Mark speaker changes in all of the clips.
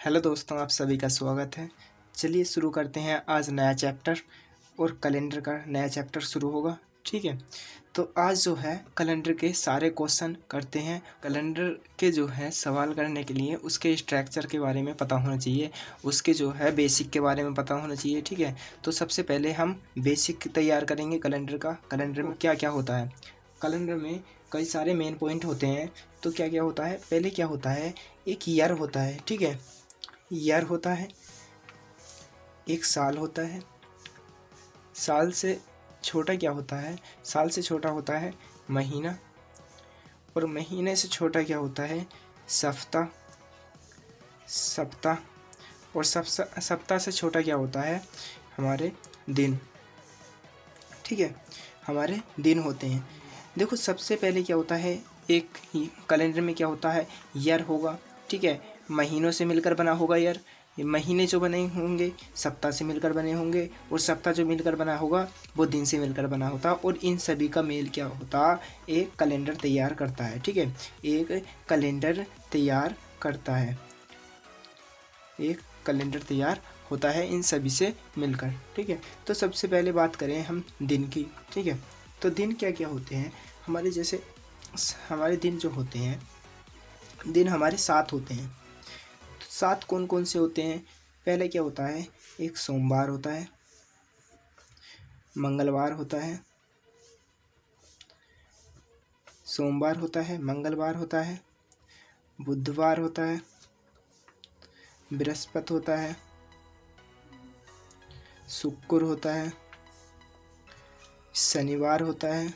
Speaker 1: Hello दोस्तों, आप सभी का स्वागत है। चलिए शुरू करते हैं आज नया चैप्टर और कैलेंडर का नया चैप्टर शुरू होगा। ठीक है, तो आज जो है कैलेंडर के सारे क्वेश्चन करते हैं। कैलेंडर के जो है सवाल करने के लिए उसके स्ट्रक्चर के बारे में पता होना चाहिए, उसके जो है बेसिक के बारे में पता होना चाहिए। ठीक है, तो सबसे पहले हम बेसिक तैयार करेंगे कैलेंडर का। कैलेंडर में क्या क्या होता है, कैलेंडर में कई सारे मेन पॉइंट होते हैं। तो क्या क्या होता है, पहले क्या होता है, एक ईयर होता है। ठीक है, ईयर होता है, एक साल होता है। साल से छोटा क्या होता है, साल से छोटा होता है महीना, और महीने से छोटा क्या होता है सप्ताह। सप्ताह और सप्ताह से छोटा क्या होता है हमारे दिन। ठीक है, हमारे दिन होते हैं। देखो सबसे पहले क्या होता है, एक कैलेंडर में क्या होता है, ईयर होगा। ठीक है, महीनों से मिलकर बना होगा ईयर। ये महीने जो बने होंगे सप्ताह से मिलकर बने होंगे, और सप्ताह जो मिलकर बना होगा वो दिन से मिलकर बना होता, और इन सभी का मेल क्या होता, एक कैलेंडर तैयार करता है। ठीक है, एक कैलेंडर तैयार करता है, एक कैलेंडर तैयार होता है इन सभी से मिलकर। ठीक है, तो सबसे पहले बात करें हम दिन की। ठीक है, तो दिन क्या क्या होते हैं हमारे, जैसे हमारे दिन जो होते हैं, दिन हमारे 7 होते हैं। तो 7 कौन कौन से होते हैं, पहले क्या होता है, एक सोमवार होता है, मंगलवार होता है, सोमवार होता है, मंगलवार होता है, बुधवार होता है, बृहस्पति होता है, शुक्र होता है, शनिवार होता है,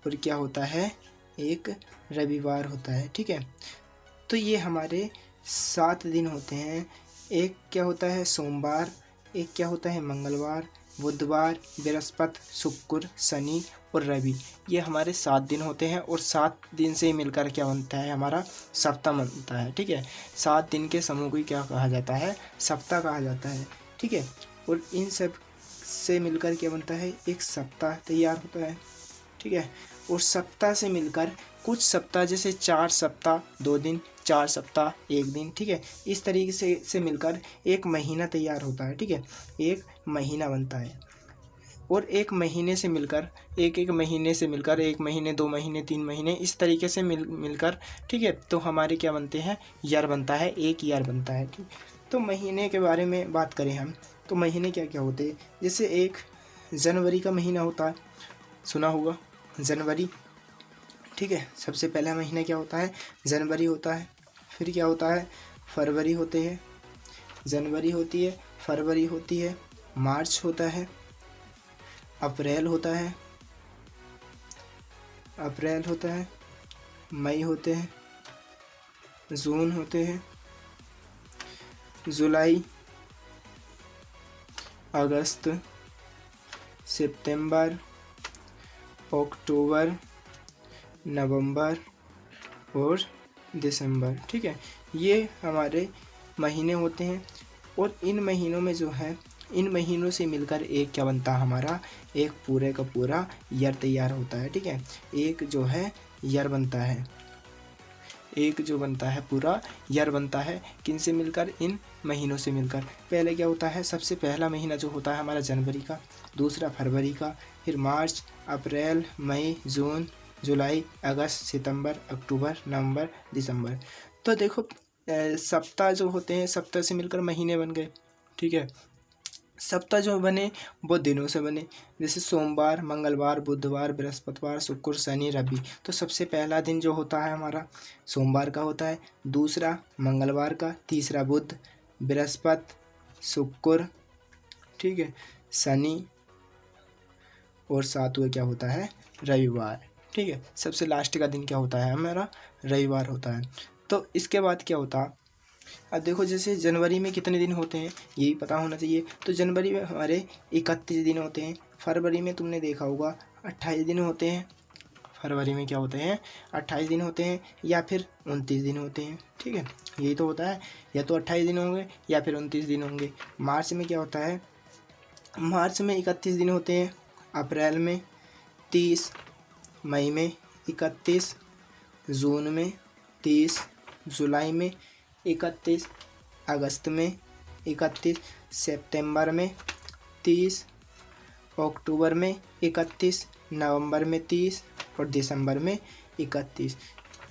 Speaker 1: और क्या होता है, एक रविवार होता है। ठीक है, तो ये हमारे 7 दिन होते हैं। एक क्या होता है सोमवार, एक क्या होता है मंगलवार, बुधवार, बृहस्पति, शुक्र, शनि और रवि। ये हमारे 7 दिन होते हैं, और 7 दिन से मिलकर क्या बनता है हमारा सप्ताह बनता है। ठीक है, 7 दिन के समूह को क्या कहा जाता है, सप्ताह कहा जाता है। ठीक है, और इन सब से मिलकर क्या बनता है, एक सप्ताह तैयार होता है। ठीक है, और सप्ताह से मिलकर कुछ सप्ताह, जैसे 4 सप्ताह 2 दिन, 4 सप्ताह 1 दिन। ठीक है, इस तरीके से मिलकर एक महीना तैयार होता है। ठीक है, एक महीना बनता है, और एक महीने से मिलकर एक महीने से मिलकर 1 महीने 2 महीने 3 महीने इस तरीके से मिलकर ठीक है, तो हमारे क्या बनते हैं, ईयर बनता है, एक ईयर बनता है। ठीक, तो महीने के बारे में बात करें हम, तो महीने क्या क्या होते हैं, जैसे एक जनवरी का महीना होता है, सुना होगा जनवरी। ठीक है, सबसे पहला महीना क्या होता है, जनवरी होता है। फिर क्या होता है, फरवरी होते हैं, जनवरी होती है, फरवरी होती है, मार्च होता है, अप्रैल होता है, अप्रैल होता है, मई होते हैं, जून होते हैं, जुलाई, अगस्त, सितंबर, अक्टूबर, नवंबर और दिसंबर। ठीक है, ये हमारे महीने होते हैं, और इन महीनों में जो है, इन महीनों से मिलकर एक क्या बनता है हमारा, एक पूरे का पूरा ईयर तैयार होता है। ठीक है, एक जो है ईयर बनता है, एक जो बनता है पूरा ईयर बनता है, किन से मिलकर, इन महीनों से मिलकर। पहले क्या होता है, सबसे पहला महीना जो होता है हमारा जनवरी का, दूसरा फरवरी का, फिर मार्च, अप्रैल, मई, जून, जुलाई, अगस्त, सितंबर, अक्टूबर, नवंबर, दिसंबर। तो देखो सप्ताह जो होते हैं, सप्ताह से मिलकर महीने बन गए। ठीक है, सप्ताह जो बने वो दिनों से बने, जैसे सोमवार, मंगलवार, बुधवार, बृहस्पतिवार, शुक्र, शनि, रवि। तो सबसे पहला दिन जो होता है हमारा सोमवार का होता है, दूसरा मंगलवार का, तीसरा बुध, बृहस्पति, शुक्र, ठीक है, शनि, और सातवें क्या होता है, रविवार। ठीक है, सबसे लास्ट का दिन क्या होता है हमारा, रविवार होता है। तो इसके बाद क्या होता, अब देखो जैसे जनवरी में कितने दिन होते हैं यही पता होना चाहिए। तो जनवरी में हमारे 31 दिन होते हैं, फरवरी में तुमने देखा होगा 28 दिन होते हैं, फरवरी में क्या होते हैं 28 दिन होते हैं, या फिर 29 दिन होते हैं। ठीक है, यही तो होता है, या तो 28 दिन होंगे या फिर 29 दिन होंगे। मार्च में क्या होता है, मार्च में 31 दिन होते हैं, अप्रैल में 30, मई में 31, जून में 30, जुलाई में 31 अगस्त में, 31 सितंबर में, 30 अक्टूबर में, 31 नवंबर में, 30 और दिसंबर में 31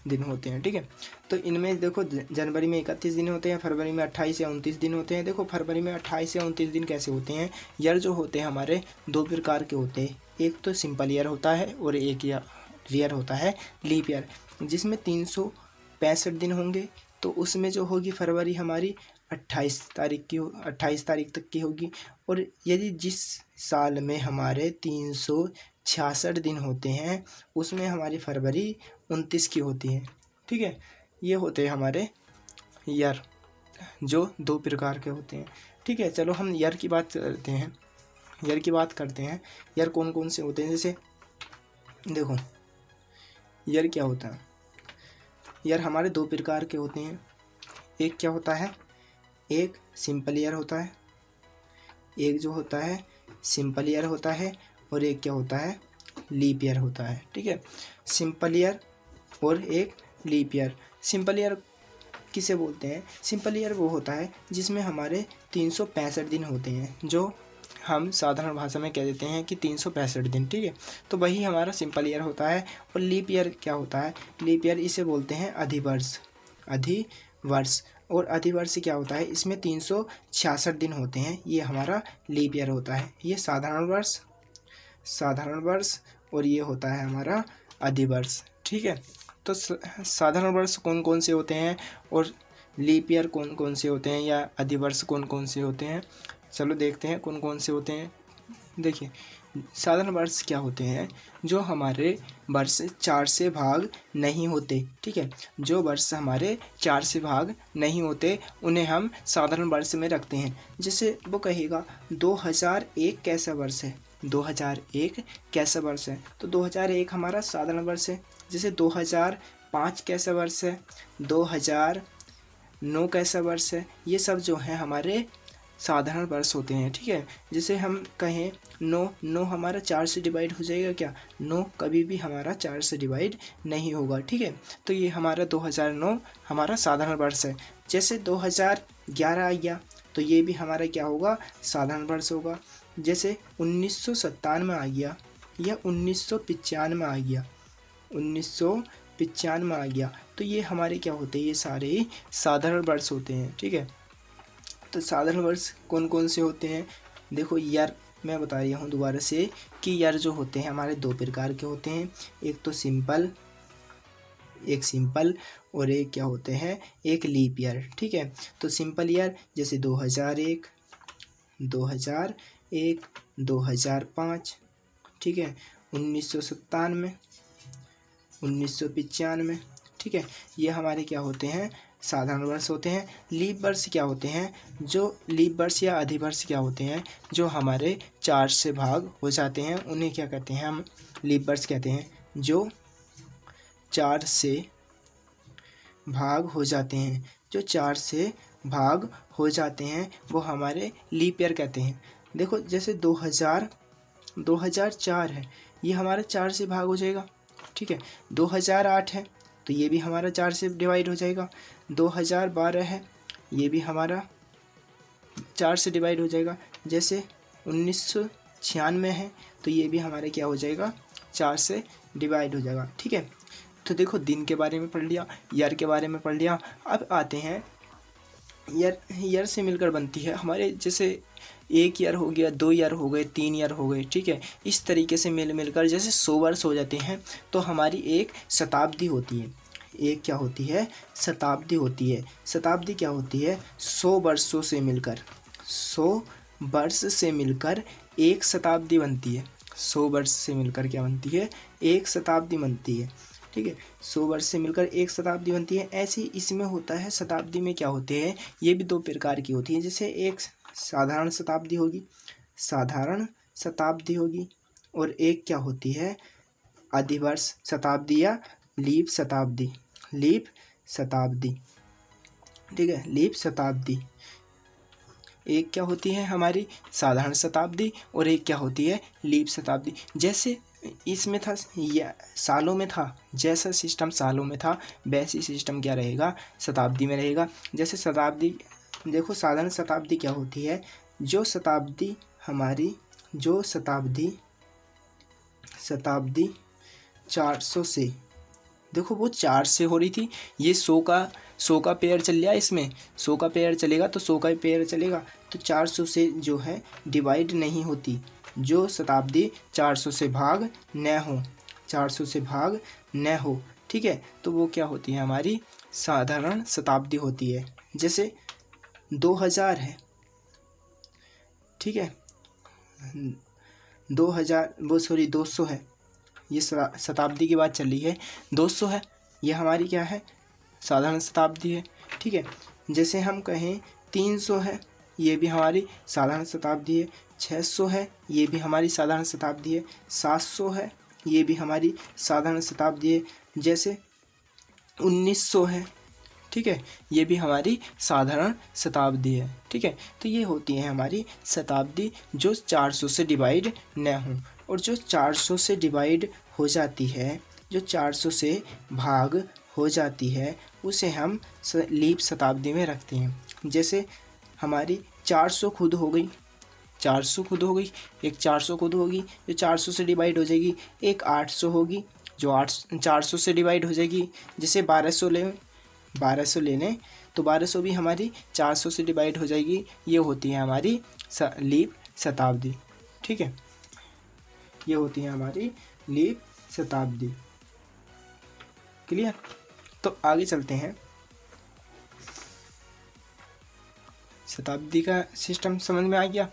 Speaker 1: दिन होते हैं। ठीक है, तो इनमें देखो जनवरी में 31 दिन होते हैं, फरवरी में 28 या 29 दिन होते हैं। देखो फरवरी में 28 या 29 दिन कैसे होते हैं, ईयर जो होते हैं हमारे दो प्रकार के होते हैं, एक तो सिंपल ईयर होता है और एक ईयर होता है लीप ईयर, जिसमें 365 दिन होंगे। तो उसमें जो होगी फरवरी हमारी 28 तारीख तक की होगी। और यदि जिस साल में हमारे 366 दिन होते हैं उसमें हमारी फरवरी 29 की होती है। ठीक है, ये होते हैं हमारे ईयर जो दो प्रकार के होते हैं। ठीक है, चलो हम ईयर की बात करते हैं। ईयर कौन कौन से होते हैं, जैसे देखो ईयर क्या होता है। ईयर हमारे दो प्रकार के होते हैं। एक क्या होता है, एक सिंपल ईयर होता है, एक जो होता है सिंपल ईयर होता है, और एक क्या होता है लीप ईयर होता है। ठीक है, सिंपल ईयर और एक लीप ईयर। सिंपल ईयर किसे बोलते हैं, सिंपल ईयर वो होता है जिसमें हमारे 365 दिन होते हैं, जो हम साधारण भाषा में कह देते हैं कि 365 दिन। ठीक है, तो वही हमारा सिंपल ईयर होता है। और लीप ईयर क्या होता है, लीप ईयर इसे बोलते हैं अधिवर्ष। और अधिवर्ष क्या होता है, इसमें 366 दिन होते हैं, ये हमारा लीप ईयर होता है। ये साधारण वर्ष और ये होता है हमारा अधिवर्ष। ठीक है, तो साधारण वर्ष कौन कौन से होते हैं और लीप ईयर कौन कौन से होते हैं या अधिवर्ष कौन कौन से होते हैं, चलो देखते हैं कौन कौन से होते हैं। देखिए साधारण वर्ष क्या होते हैं, जो हमारे वर्ष 4 से भाग नहीं होते। ठीक है, जो वर्ष हमारे 4 से भाग नहीं होते उन्हें हम साधारण वर्ष में रखते हैं। जैसे वो कहेगा 2001 कैसा वर्ष है, 2001 कैसा वर्ष है, तो 2001 हमारा साधारण वर्ष है। जैसे 2005 कैसा वर्ष है, 2009 कैसा वर्ष है, ये सब जो है हमारे साधारण वर्ष होते हैं। ठीक है, जैसे हम कहें 9 हमारा 4 से डिवाइड हो जाएगा क्या, 9 कभी भी हमारा 4 से डिवाइड नहीं होगा। ठीक है, तो ये हमारा 2009 हमारा साधारण वर्ष है। जैसे 2011 आ गया तो ये भी हमारा क्या होगा, साधारण वर्ष होगा। जैसे 1997 आ गया या 1995 आ गया, 1995 आ गया, तो ये हमारे क्या होते हैं, ये सारे साधारण वर्ष होते हैं। ठीक है, तो साधारण वर्ष कौन कौन से होते हैं, देखो ईयर मैं बता रहा हूँ दोबारा से कि ईयर जो होते हैं हमारे दो प्रकार के होते हैं, एक तो सिंपल और एक क्या होते हैं, एक लीप ईयर। ठीक है, तो सिंपल ईयर जैसे 2001, 2005, ठीक है, 1997, 1995। ठीक है, ये हमारे क्या होते हैं, साधारण वर्ष होते हैं। लीप वर्ष क्या होते हैं, जो लीप वर्ष या अधिवर्ष क्या होते हैं, जो हमारे 4 से भाग हो जाते हैं उन्हें क्या कहते हैं, हम लीप वर्ष कहते हैं। जो 4 से भाग हो जाते हैं, जो 4 से भाग हो जाते हैं वो हमारे लीप ईयर कहते हैं। देखो जैसे 2004 है, ये हमारा 4 से भाग हो जाएगा। ठीक है, 2008 है तो ये भी हमारा 4 से डिवाइड हो जाएगा। 2012 है, ये भी हमारा 4 से डिवाइड हो जाएगा। जैसे 1996 है तो ये भी हमारे क्या हो जाएगा, 4 से डिवाइड हो जाएगा। ठीक है, तो देखो दिन के बारे में पढ़ लिया, ईयर के बारे में पढ़ लिया। अब आते हैं ईयर से मिलकर बनती है हमारे, जैसे 1 ईयर हो गया, 2 ईयर हो गए, 3 ईयर हो गए। ठीक है, इस तरीके से मिलकर जैसे 100 वर्ष हो जाते हैं तो हमारी एक शताब्दी होती है। एक क्या होती है, शताब्दी होती है। शताब्दी क्या होती है, 100 वर्षों से मिलकर, 100 वर्ष से मिलकर एक शताब्दी बनती है। 100 वर्ष से मिलकर क्या बनती है, एक शताब्दी बनती है। ठीक है, 100 वर्ष से मिलकर एक शताब्दी बनती है। ऐसे इसमें होता है, शताब्दी में क्या होते हैं, ये भी दो प्रकार की होती है। जैसे एक साधारण शताब्दी होगी और एक क्या होती है, अधिवर्ष शताब्दी या लीप शताब्दी। ठीक है, लीप शताब्दी। एक क्या होती है हमारी साधारण शताब्दी और एक क्या होती है, लीप शताब्दी। जैसे इसमें था, या सालों में था, जैसा सिस्टम सालों में था वैसी सिस्टम क्या रहेगा, शताब्दी में रहेगा। जैसे शताब्दी, देखो साधारण शताब्दी क्या होती है, जो शताब्दी हमारी, जो शताब्दी 400 से, देखो वो 4 से हो रही थी, ये 100 का पेयर चल रहा है, इसमें 100 का पेयर चलेगा तो 100 का पेयर चलेगा, तो 400 से जो है डिवाइड नहीं होती। जो शताब्दी 400 से भाग न हो, 400 से भाग न हो, ठीक है, तो वो क्या होती है, हमारी साधारण शताब्दी होती है। जैसे 2000 है, ठीक है, 2000 वो सॉरी 200 है, ये शताब्दी की बात चल रही है, 200 है, ये हमारी क्या है, साधारण शताब्दी है, ठीक है। जैसे हम कहें 300 है, ये भी हमारी साधारण शताब्दी है, 600 है, ये भी हमारी साधारण शताब्दी है, 700 है, ये भी हमारी साधारण शताब्दी है। जैसे 1900 है, ठीक है, ये भी हमारी साधारण शताब्दी है, ठीक है। तो ये होती है हमारी शताब्दी जो 400 से डिवाइड न हो, और जो 400 से डिवाइड हो जाती है, जो 400 से भाग हो जाती है, उसे हम लीप शताब्दी में रखते हैं। जैसे हमारी 400 खुद हो गई, 400 खुद हो गई, एक 400 खुद होगी जो 400 से डिवाइड हो जाएगी, एक 800 होगी जो 400 से डिवाइड हो जाएगी। जैसे 1200 ले लें तो 1200 भी हमारी 400 से डिवाइड हो जाएगी। ये होती है हमारी लीप शताब्दी, ठीक है, ये होती है हमारी लीप शताब्दी। क्लियर? तो आगे चलते हैं। शताब्दी का सिस्टम समझ में आ गया।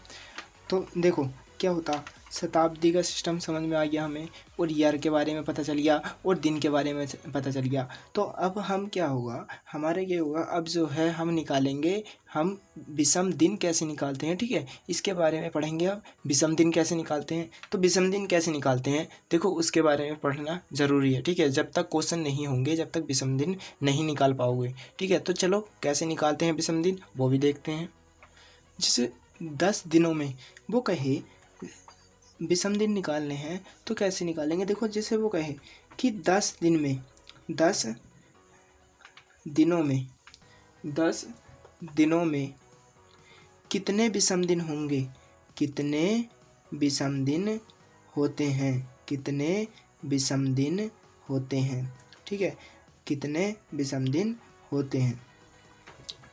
Speaker 1: तो देखो क्या होता, शताब्दी का सिस्टम समझ में आ गया हमें, और ईयर के बारे में पता चल गया, और दिन के बारे में पता चल गया। तो अब हम क्या होगा, हमारे क्या होगा, अब जो है हम निकालेंगे, हम विषम दिन कैसे निकालते हैं, ठीक है, इसके बारे में पढ़ेंगे। अब विषम दिन कैसे निकालते हैं, तो विषम दिन कैसे निकालते हैं, देखो उसके बारे में पढ़ना ज़रूरी है, ठीक है। जब तक क्वेश्चन नहीं होंगे, जब तक विषम दिन नहीं निकाल पाओगे, ठीक है। तो चलो कैसे निकालते हैं विषम दिन, वो भी देखते हैं। जैसे 10 दिनों में वो कहे विषम दिन निकालने हैं, तो कैसे निकालेंगे, देखो जैसे वो कहे कि 10 दिन में, 10 दिनों में, 10 दिनों में कितने विषम दिन होंगे, कितने विषम दिन होते हैं, कितने विषम दिन होते हैं, ठीक है, कितने विषम दिन होते हैं।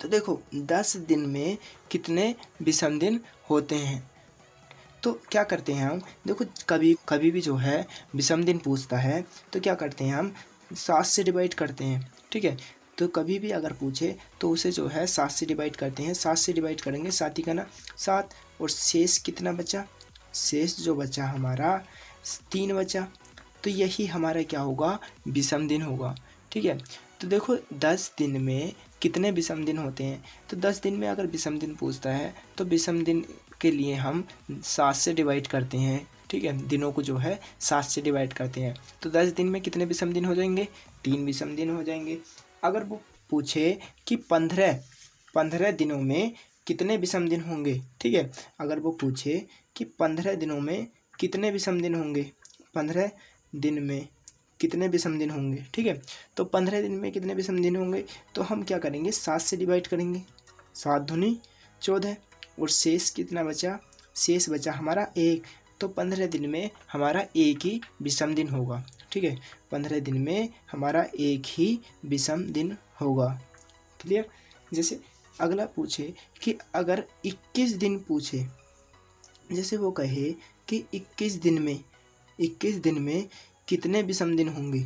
Speaker 1: तो देखो 10 दिन में कितने विषम दिन होते हैं, तो क्या करते हैं हम, देखो कभी कभी भी जो है विषम दिन पूछता है तो क्या करते हैं हम, 7 से डिवाइड करते हैं, ठीक है। तो कभी भी अगर पूछे तो उसे जो है 7 से डिवाइड करते हैं, 7 से डिवाइड करेंगे, 7 ही का ना 7, और शेष कितना बचा, शेष जो बचा हमारा 3 बचा, तो यही हमारा क्या होगा, विषम दिन होगा, ठीक है। तो देखो 10 दिन में कितने विषम दिन होते हैं, तो 10 दिन में अगर विषम दिन पूछता है तो विषम दिन के लिए हम 7 से डिवाइड करते हैं, ठीक है, दिनों को जो है 7 से डिवाइड करते हैं। तो 10 दिन में कितने विषम दिन हो जाएंगे, 3 विषम दिन हो जाएंगे। अगर वो पूछे कि 15 दिनों में कितने विषम दिन होंगे, ठीक है, अगर वो पूछे कि 15 दिनों में कितने विषम दिन होंगे, 15 दिन में कितने विषम दिन होंगे, ठीक है, तो 15 दिन में कितने विषम दिन होंगे, तो हम क्या करेंगे, 7 से डिवाइड करेंगे, 7 दूनी 14, और शेष कितना बचा, शेष बचा हमारा 1, तो 15 दिन में हमारा एक ही विषम दिन होगा, ठीक है, 15 दिन में हमारा एक ही विषम दिन होगा। क्लियर? जैसे अगला पूछे कि अगर 21 दिन पूछे, जैसे वो कहे कि 21 दिन में कितने विषम दिन होंगे,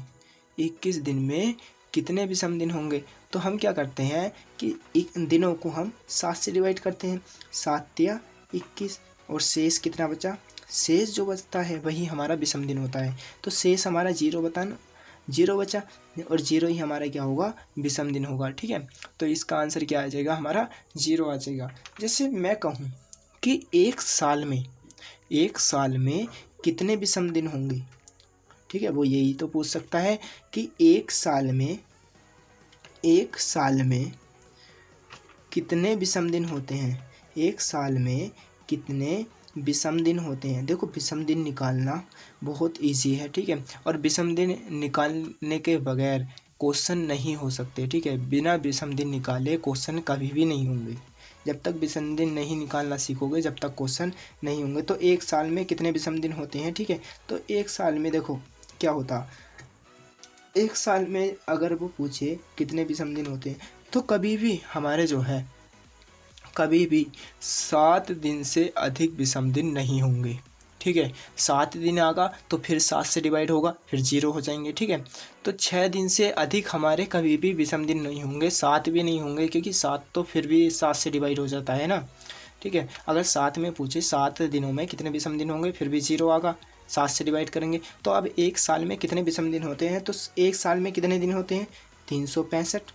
Speaker 1: 21 दिन में कितने विषम दिन होंगे, तो हम क्या करते हैं कि दिनों को हम 7 से डिवाइड करते हैं, 7 या 21, और शेष कितना बचा, शेष जो बचता है वही हमारा विषम दिन होता है। तो शेष हमारा 0 बचा, और 0 ही हमारा क्या होगा, विषम दिन होगा, ठीक है। तो इसका आंसर क्या आ जाएगा, हमारा 0 आ जाएगा। जैसे मैं कहूँ कि एक साल में कितने विषम दिन होंगे, ठीक है, वो यही तो पूछ सकता है कि एक साल में कितने विषम दिन होते हैं, एक साल में कितने विषम दिन होते हैं। देखो विषम दिन निकालना बहुत इजी है, ठीक है। और विषम दिन निकालने के बगैर क्वेश्चन नहीं हो सकते, ठीक है। बिना विषम दिन निकाले क्वेश्चन कभी भी नहीं होंगे। जब तक विषम दिन नहीं निकालना सीखोगे जब तक क्वेश्चन नहीं होंगे। तो एक साल में कितने विषम दिन होते हैं, ठीक है। तो एक साल में देखो क्या होता, एक साल में अगर वो पूछे कितने विषम दिन होते हैं तो कभी भी हमारे जो है कभी भी 7 दिन से अधिक विषम दिन नहीं होंगे, ठीक है। 7 दिन आगा तो फिर 7 से डिवाइड होगा, फिर 0 हो जाएंगे, ठीक है। तो 6 दिन से अधिक हमारे कभी भी विषम दिन नहीं होंगे, 7 भी नहीं होंगे, क्योंकि 7 तो फिर भी 7 से डिवाइड हो जाता है ना, ठीक है। अगर 7 में पूछे 7 दिनों में कितने विषम दिन होंगे, फिर भी 0 आगा, 7 से डिवाइड करेंगे। तो अब एक साल में कितने विषम दिन होते हैं, तो एक साल में कितने दिन होते हैं, 365।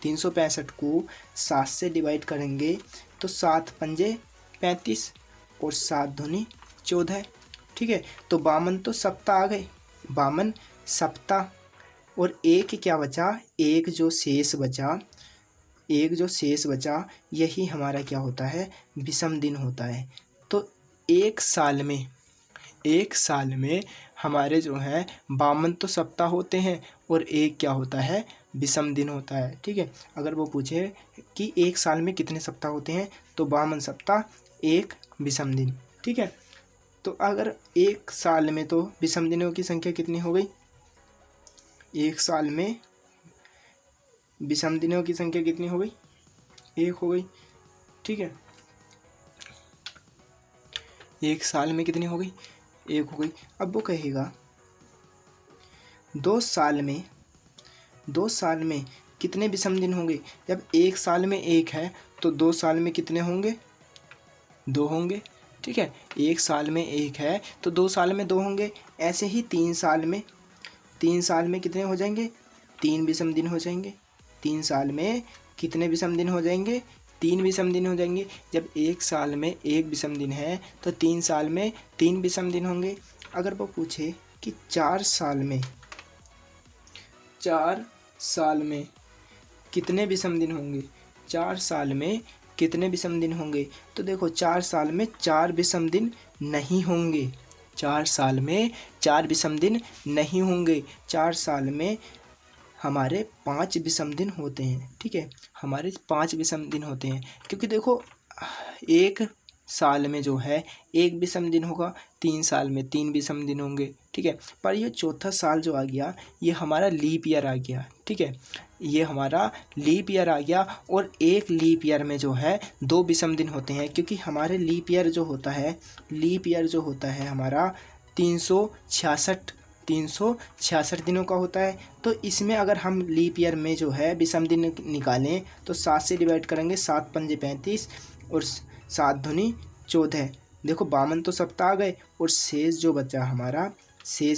Speaker 1: 365 को 7 से डिवाइड करेंगे तो 7 पंजे 35 और 7 दूनी 14, ठीक है। तो 52 तो सप्ताह आ गए, 52 सप्ताह। और एक क्या बचा, एक जो शेष बचा यही हमारा क्या होता है, विषम दिन होता है। तो एक साल में हमारे जो है 52 तो सप्ताह होते हैं और एक क्या होता है, विषम दिन होता है, ठीक है। अगर वो पूछे कि एक साल में कितने सप्ताह होते हैं तो 52 सप्ताह, एक विषम दिन, ठीक है। तो अगर एक साल में तो विषम दिनों की संख्या कितनी हो गई, एक साल में विषम दिनों की संख्या कितनी हो गई, 1 हो गई, ठीक है। एक साल में कितनी हो गई, 1 हो गई। अब वो कहेगा 2 साल में कितने विषम दिन होंगे। जब एक साल में 1 है तो 2 साल में कितने होंगे, 2 होंगे, ठीक है। एक साल में 1 है तो 2 साल में 2 होंगे। ऐसे ही 3 साल में कितने हो जाएंगे, 3 विषम दिन हो जाएंगे। 3 साल में कितने विषम दिन हो जाएंगे, 3 विषम दिन हो जाएंगे। जब एक साल में 1 विषम दिन है तो 3 साल में 3 विषम दिन होंगे। अगर वो पूछे कि 4 साल में कितने विषम दिन होंगे, 4 साल में कितने विषम दिन होंगे, तो देखो 4 साल में 4 विषम दिन नहीं होंगे। 4 साल में 4 विषम दिन नहीं होंगे। 4 साल में हमारे 5 विषम दिन होते हैं, ठीक है। हमारे 5 विषम दिन होते हैं, क्योंकि देखो एक साल में जो है 1 विषम दिन होगा, 3 साल में 3 विषम दिन होंगे, ठीक है। पर ये चौथा साल जो आ गया ये हमारा लीप ईयर आ गया, ठीक है। ये हमारा लीप ईयर आ गया और एक लीप ईयर में जो है 2 विषम दिन होते हैं, क्योंकि हमारे लीप ईयर जो होता है हमारा 366 दिनों का होता है। तो इसमें अगर हम लीप ईयर में जो है विषम दिन निकालें तो 7 से डिवाइड करेंगे, 7 पंजे 35 और 7 दूनी 14। देखो 52 तो सप्ताह आ गए और शेष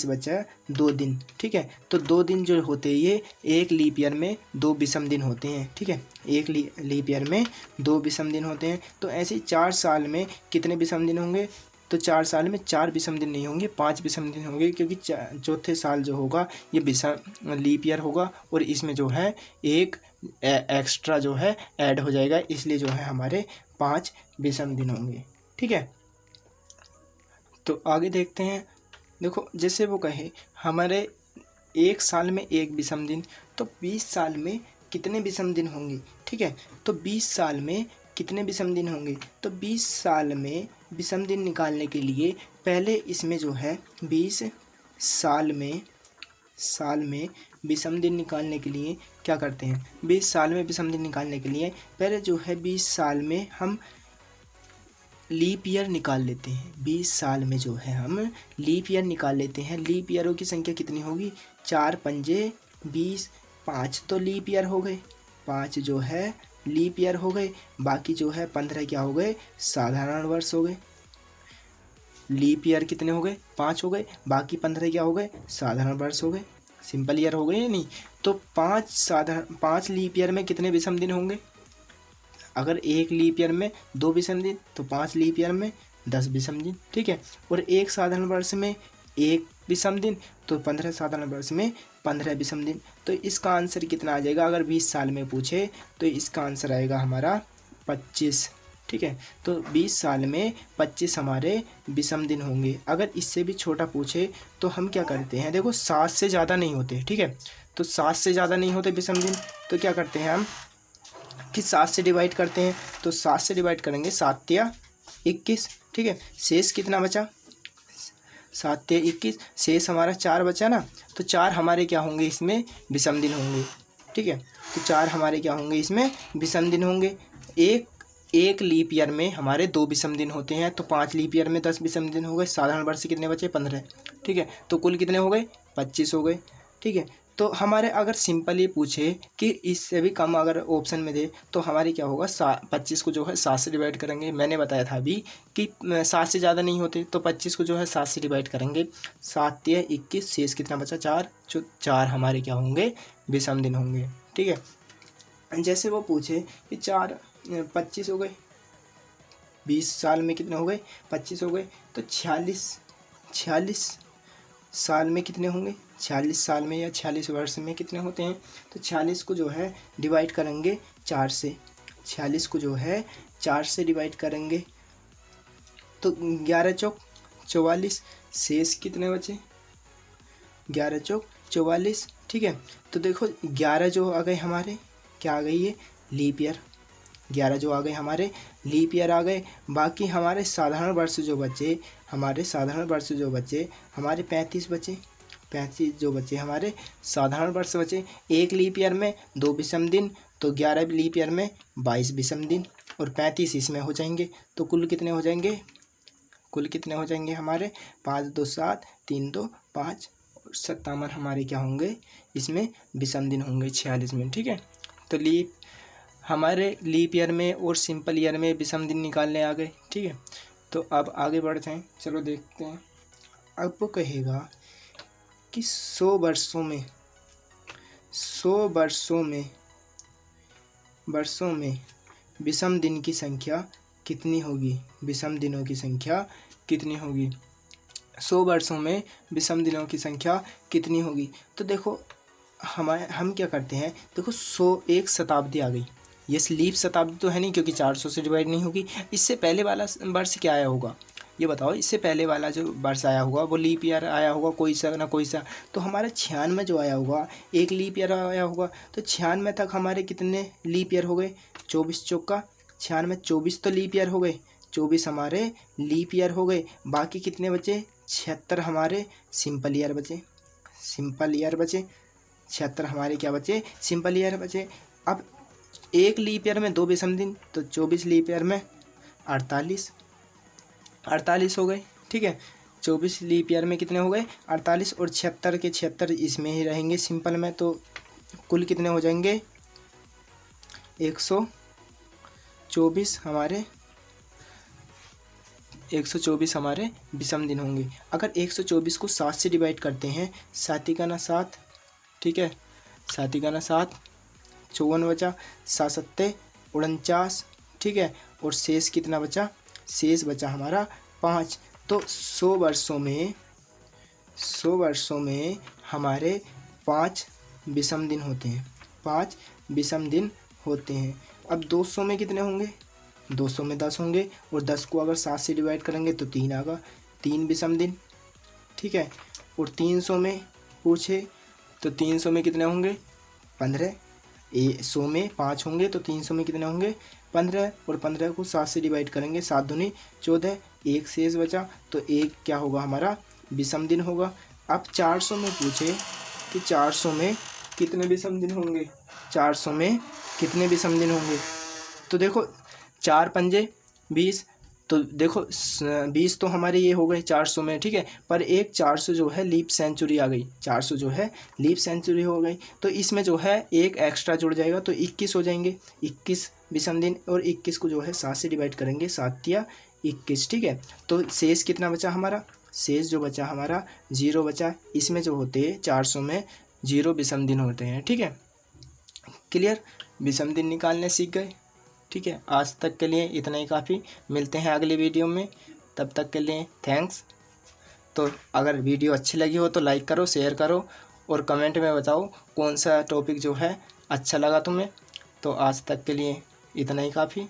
Speaker 1: बचा 2 दिन, ठीक है। तो 2 दिन जो होते हैं ये एक लीप ईयर में 2 विषम दिन होते हैं, ठीक है। एक लीप ईयर में 2 विषम दिन होते हैं। तो ऐसे ही 4 साल में कितने विषम दिन होंगे, तो 4 साल में 4 विषम दिन नहीं होंगे, 5 विषम दिन होंगे, क्योंकि चौथे साल जो होगा ये विषम लीप ईयर होगा और इसमें जो है एक एक्स्ट्रा जो है ऐड हो जाएगा, इसलिए जो है हमारे 5 विषम दिन होंगे, ठीक है। तो आगे देखते हैं। देखो जैसे वो कहे हमारे एक साल में 1 विषम दिन, तो 20 साल में कितने विषम दिन होंगे, ठीक है। तो 20 साल में कितने विषम दिन होंगे, तो 20 साल में विषम दिन निकालने के लिए पहले इसमें जो है 20 साल में विषम दिन निकालने के लिए क्या करते हैं, 20 साल में विषम दिन निकालने के लिए पहले जो है 20 साल में हम लीप ईयर निकाल लेते हैं। 20 साल में जो है हम लीप ईयर निकाल लेते हैं। लीप ईयरों की संख्या कितनी होगी, 4 पंजे 20, 5 तो लीप ईयर हो गए, 5 जो है लीप ईयर हो गए, बाकी जो है 15 क्या हो गए, साधारण वर्ष हो गए। लीप ईयर कितने हो गए, 5 हो गए, बाकी 15 क्या हो गए, साधारण वर्ष हो गए, सिंपल ईयर हो गए या नहीं। तो 5 लीप ईयर में कितने विषम दिन होंगे, अगर एक लीप ईयर में 2 विषम दिन तो 5 लीप ईयर में 10 विषम दिन, ठीक है। और एक साधारण वर्ष में 1 विषम दिन तो 15 साधारण वर्ष में 15 विषम दिन। तो इसका आंसर कितना आ जाएगा, अगर 20 साल में पूछे तो इसका आंसर आएगा हमारा 25। ठीक है। तो 20 साल में 25 हमारे विषम दिन होंगे। अगर इससे भी छोटा पूछे तो हम क्या करते हैं, देखो 7 से ज़्यादा नहीं होते, ठीक है। तो 7 से ज़्यादा नहीं होते विषम दिन, तो क्या करते हैं हम कि 7 से डिवाइड करते हैं। तो 7 से डिवाइड करेंगे, 7 या 21, ठीक है। शेष कितना बचा, 7 या 21, शेष हमारा 4 बचा ना। तो 4 हमारे क्या होंगे, इसमें विषम दिन होंगे, ठीक है। तो 4 हमारे क्या होंगे, इसमें विषम दिन होंगे। एक लीप ईयर में हमारे 2 विषम दिन होते हैं, तो 5 लीप ईयर में 10 विषम दिन हो गए। साधारण वर्ष कितने बचे, 15, ठीक है। तो कुल कितने हो गए, 25 हो गए, ठीक है। तो हमारे अगर सिंपल ये पूछे कि इससे भी कम अगर ऑप्शन में दे तो हमारे क्या होगा, 25 को जो है 7 से डिवाइड करेंगे। मैंने बताया था अभी कि 7 से ज़्यादा नहीं होते, तो 25 को जो है 7 से डिवाइड करेंगे। 7 या 21, शेष कितना बचा, 4, जो 4 हमारे क्या होंगे, विषम दिन होंगे, ठीक है। जैसे वो पूछे कि 25 हो गए, 20 साल में कितने हो गए, 25 हो गए। तो 46 साल में कितने होंगे, 46 साल में या 46 वर्ष में कितने होते हैं। तो 46 को जो है डिवाइड करेंगे 4 से, 46 को जो है 4 से डिवाइड करेंगे तो 11 चौक 44, शेष कितने बचे, 11 चौक 44, ठीक है। तो देखो 11 जो आ गए हमारे, क्या आ गई है, लीप ईयर। 11 जो आ गए हमारे लीप ईयर आ गए। बाकी हमारे साधारण वर्ष जो बचे, हमारे 35 बचे, 35 जो बचे हमारे साधारण वर्ष बचे। एक लीप ईयर में 2 विषम दिन, तो 11 लीप ईयर में 22 विषम दिन, और 35 इसमें हो जाएंगे। तो कुल कितने हो जाएंगे, हमारे 5 2 7, 3 2 5, और 57 हमारे क्या होंगे, इसमें विषम दिन होंगे 46 में, ठीक है। तो हमारे लीप ईयर में और सिंपल ईयर में विषम दिन निकालने आ गए, ठीक है। तो अब आगे बढ़ते हैं, चलो देखते हैं। अब वो कहेगा कि 100 वर्षों में विषम दिन की संख्या कितनी होगी, विषम दिनों की संख्या कितनी होगी, 100 वर्षों में विषम दिनों की संख्या कितनी होगी। तो देखो हम क्या करते हैं, देखो 101 शताब्दी आ गई। ये लीप शताब्दी तो है नहीं, क्योंकि 400 से डिवाइड नहीं होगी। इससे पहले वाला वर्ष क्या आया होगा, ये बताओ। इससे पहले वाला जो वर्ष आया होगा वो लीप ईयर आया होगा, कोई सा ना कोई सा। तो हमारा 96 जो आया होगा, एक लीप ईयर आया होगा। तो 96 तक हमारे कितने लीप ईयर हो गए, 24 चौका 96, 24 तो लीप ईयर हो गए, 24 हमारे लीप ईयर हो गए। बाकी कितने बचे, 76 हमारे सिंपल ईयर बचे, 76 हमारे क्या बचे, सिंपल ईयर बचे। अब एक लीप ईयर में 2 विषम दिन, तो 24 लीप ईयर में 48 हो गए, ठीक है। 24 लीप ईयर में कितने हो गए, 48, और 76 के 76 इसमें ही रहेंगे सिंपल में। तो कुल कितने हो जाएंगे, 124 हमारे 124 हमारे विषम दिन होंगे। अगर 124 को 7 से डिवाइड करते हैं, 7 का ना 7, ठीक है, 7 का ना 7, 54 बचा, 7 7 49, ठीक है। और शेष कितना बचा, शेष बचा हमारा 5। तो 100 वर्षों में हमारे 5 विषम दिन होते हैं, 5 विषम दिन होते हैं। अब 200 में कितने होंगे, 200 में 10 होंगे, और 10 को अगर 7 से डिवाइड करेंगे तो 3 आएगा, 3 विषम दिन, ठीक है। और 300 में पूछे तो 300 में कितने होंगे, 15। 100 में 5 होंगे, तो 300 में कितने होंगे, 15, और 15 को 7 से डिवाइड करेंगे, 7 दूनी 14, एक शेष बचा, तो एक क्या होगा हमारा, विषम दिन होगा। अब 400 में पूछे कि 400 में कितने विषम दिन होंगे, 400 में कितने विषम दिन होंगे। तो देखो 4 पंजे 20, तो देखो 20 तो हमारे ये हो गए 400 में, ठीक है। पर एक 400 जो है लीप सेंचुरी आ गई, 400 जो है लीप सेंचुरी हो गई, तो इसमें जो है एक एक्स्ट्रा जुड़ जाएगा, तो 21 हो जाएंगे, 21 विषम दिन। और 21 को जो है 7 से डिवाइड करेंगे, 7 या 21, ठीक है। तो शेष कितना बचा हमारा, शेष जो बचा हमारा 0 बचा। इसमें जो होते हैं 400 में 0 विषम दिन होते हैं, ठीक है। क्लियर, विषम दिन निकालने सीख गए, ठीक है। आज तक के लिए इतना ही काफ़ी, मिलते हैं अगली वीडियो में, तब तक के लिए थैंक्स। तो अगर वीडियो अच्छी लगी हो तो लाइक करो, शेयर करो, और कमेंट में बताओ कौन सा टॉपिक जो है अच्छा लगा तुम्हें। तो आज तक के लिए इतना ही काफ़ी।